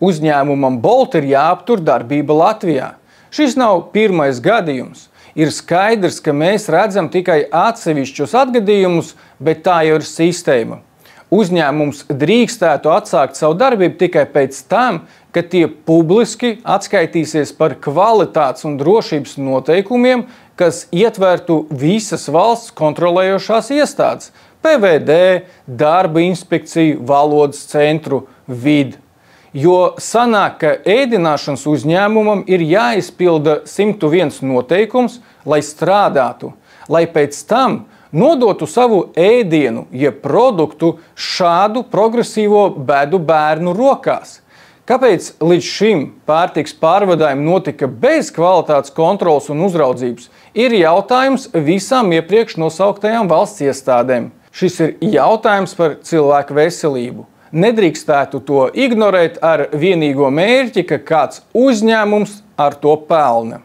Uzņēmumam Bolt ir jāaptur darbība Latvijā. Šis nav pirmais gadījums. Ir skaidrs, ka mēs redzam tikai atsevišķus atgadījumus, bet tā jau ir sistēma. Uzņēmums drīkstētu atsākt savu darbību tikai pēc tam, kad tie publiski atskaitīsies par kvalitātes un drošības noteikumiem, kas ietvertu visas valsts kontrolējošās iestādes – PVD, darba inspekciju, valodas centru, vidi. Jo sanāk, ka ēdināšanas uzņēmumam ir jāizpilda 101 noteikums, lai strādātu, lai pēc tam nodotu savu ēdienu, jeb produktu šādu progresīvo bedu bērnu rokās. Kāpēc līdz šim pārtikas pārvadājumi notika bez kvalitātes kontrolas un uzraudzības, ir jautājums visām iepriekš nosauktajām valsts iestādēm. Šis ir jautājums par cilvēku veselību. Nedrīkstētu to ignorēt ar vienīgo mērķi, ka kāds uzņēmums ar to pelna.